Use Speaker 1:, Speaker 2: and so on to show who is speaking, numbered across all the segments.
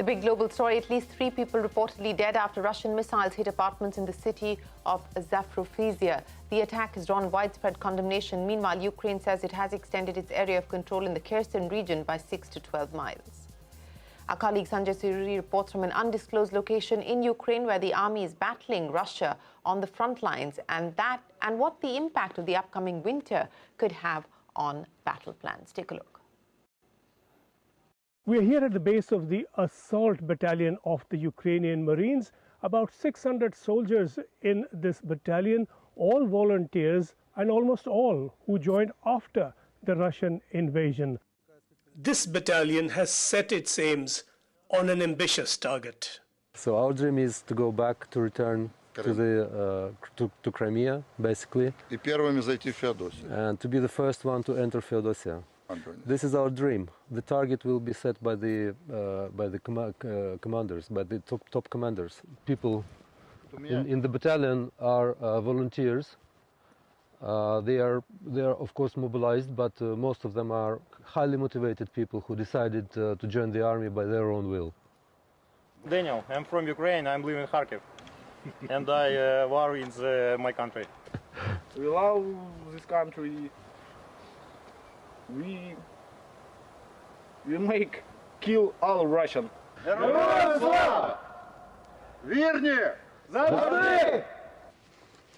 Speaker 1: The big global story, at least 3 people reportedly dead after Russian missiles hit apartments in the city of Zaporizhzhia. The attack has drawn widespread condemnation. Meanwhile, Ukraine says it has extended its area of control in the Kherson region by 6 to 12 miles. Our colleague Sanjay Suri reports from an undisclosed location in Ukraine where the army is battling Russia on the front lines, and what the impact of the upcoming winter could have on battle plans. Take a look.
Speaker 2: We're here at the base of the assault battalion of the Ukrainian Marines. About 600 soldiers in this battalion, all volunteers and almost all who joined after the Russian invasion. This battalion has set its aims on an ambitious target.
Speaker 3: So our dream is to go back, to return to Crimea, basically, and to be the first one to enter Feodosia. This is our dream. The target will be set by the commanders, by the top commanders. People in the battalion are volunteers. They are of course mobilized, but most of them are highly motivated people who decided to join the army by their own will.
Speaker 4: Daniel, I'm from Ukraine. I'm living in Kharkiv, and I war in my country.
Speaker 5: We love this country. We make kill all Russian.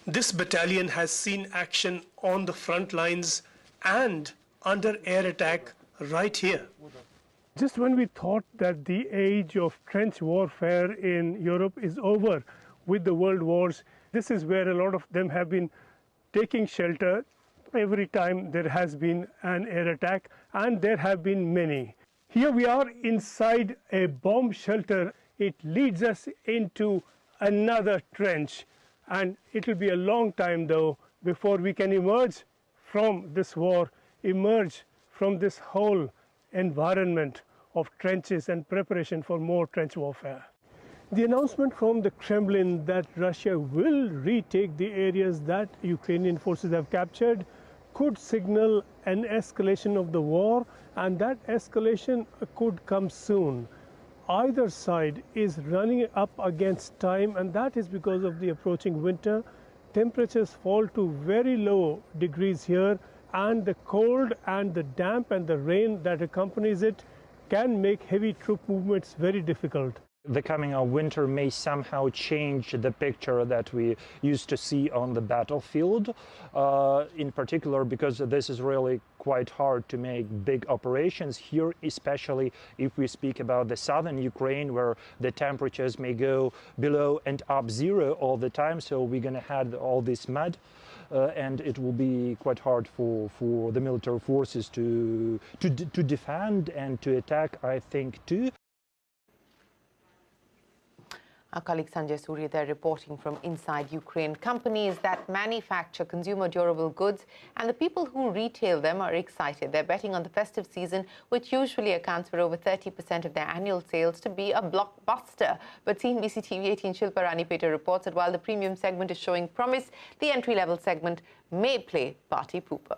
Speaker 2: This battalion has seen action on the front lines and under air attack right here. Just when we thought that the age of trench warfare in Europe is over with the world wars, this is where a lot of them have been taking shelter every time there has been an air attack, and there have been many. Here we are inside a bomb shelter. It leads us into another trench, and it will be a long time though before we can emerge from this war, emerge from this whole environment of trenches and preparation for more trench warfare. The announcement from the Kremlin that Russia will retake the areas that Ukrainian forces have captured could signal an escalation of the war, and that escalation could come soon. Either side is running up against time, and that is because of the approaching winter. Temperatures fall to very low degrees here, and the cold and the damp and the rain that accompanies it can make heavy troop movements very difficult.
Speaker 4: The coming of winter may somehow change the picture that we used to see on the battlefield, in particular because this is really quite hard to make big operations here, especially if we speak about the southern Ukraine, where the temperatures may go below and up zero all the time. So we're going to have all this mud, and it will be quite hard for the military forces to defend and to attack, I think, too.
Speaker 1: Our colleague Sanjay Suri there reporting from inside Ukraine. Companies that manufacture consumer durable goods and the people who retail them are excited. They're betting on the festive season, which usually accounts for over 30% of their annual sales, to be a blockbuster. But CNBC TV 18 Shilpa Ranipeta reports that while the premium segment is showing promise, the entry-level segment may play party pooper.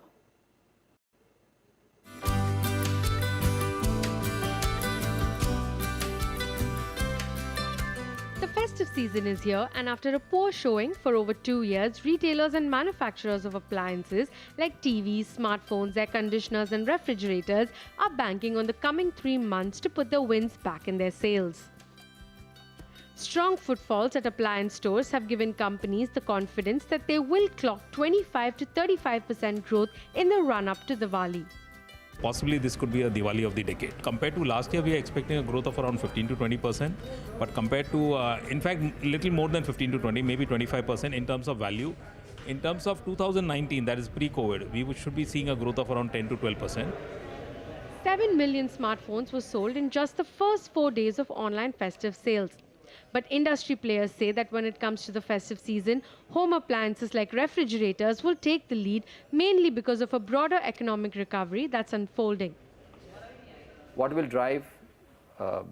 Speaker 6: The festive season is here, and after a poor showing for over 2 years, retailers and manufacturers of appliances like TVs, smartphones, air conditioners and refrigerators are banking on the coming 3 months to put the wins back in their sales. Strong footfalls at appliance stores have given companies the confidence that they will clock 25 to 35% growth in the run-up to Diwali.
Speaker 7: Possibly this could be a Diwali of the decade. Compared to last year, we are expecting a growth of around 15 to 20%. But compared to, in fact, little more than 15 to 20, maybe 25% in terms of value. In terms of 2019, that is pre-COVID, we should be seeing a growth of around 10 to 12%.
Speaker 6: 7 million smartphones were sold in just the first 4 days of online festive sales. But industry players say that when it comes to the festive season, home appliances like refrigerators will take the lead, mainly because of a broader economic recovery that's unfolding.
Speaker 8: What will drive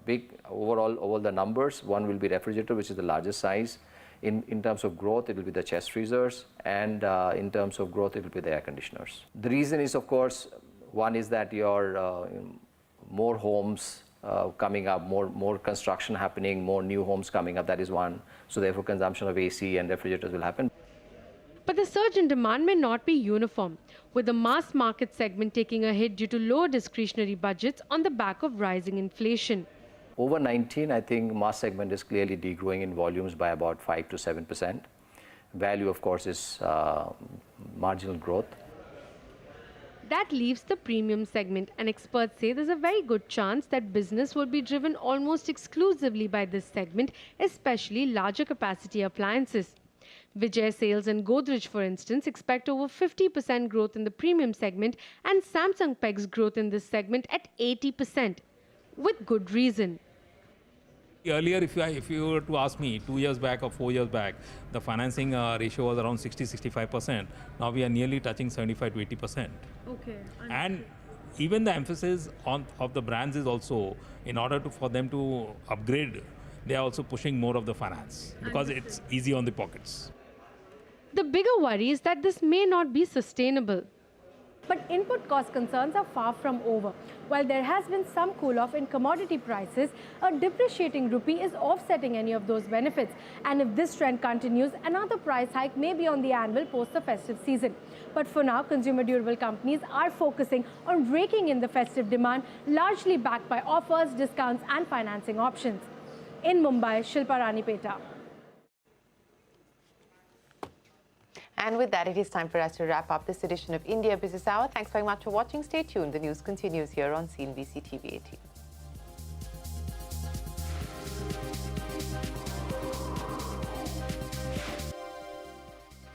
Speaker 8: big overall over the numbers? One will be refrigerator, which is the largest size. In terms of growth, it will be the chest freezers, and in terms of growth, it will be the air conditioners. The reason is, of course, one is that your more homes coming up, more construction happening, more new homes coming up. That is one. So therefore, consumption of AC and refrigerators will happen.
Speaker 6: But the surge in demand may not be uniform, with the mass market segment taking a hit due to lower discretionary budgets on the back of rising inflation.
Speaker 8: Over 19, I think mass segment is clearly degrowing in volumes by about 5 to 7%. Value, of course, is marginal growth.
Speaker 6: That leaves the premium segment, and experts say there's a very good chance that business will be driven almost exclusively by this segment, especially larger capacity appliances. Vijay Sales and Godrej, for instance, expect over 50% growth in the premium segment, and Samsung pegs growth in this segment at 80%, with good reason.
Speaker 7: Earlier, if you were to ask me 2 years back or 4 years back, the financing ratio was around 60-65%. Now we are nearly touching 75 to 80%.
Speaker 6: Okay.
Speaker 7: And even the emphasis of the brands is also, in order for them to upgrade, they are also pushing more of the finance because it's easy on the pockets.
Speaker 6: The bigger worry is that this may not be sustainable. But input cost concerns are far from over. While there has been some cool-off in commodity prices, a depreciating rupee is offsetting any of those benefits. And if this trend continues, another price hike may be on the anvil post the festive season. But for now, consumer durable companies are focusing on raking in the festive demand, largely backed by offers, discounts and financing options. In Mumbai, Shilpa Ranipeta.
Speaker 1: And with that, it is time for us to wrap up this edition of India Business Hour. Thanks very much for watching. Stay tuned. The news continues here on CNBC TV 18.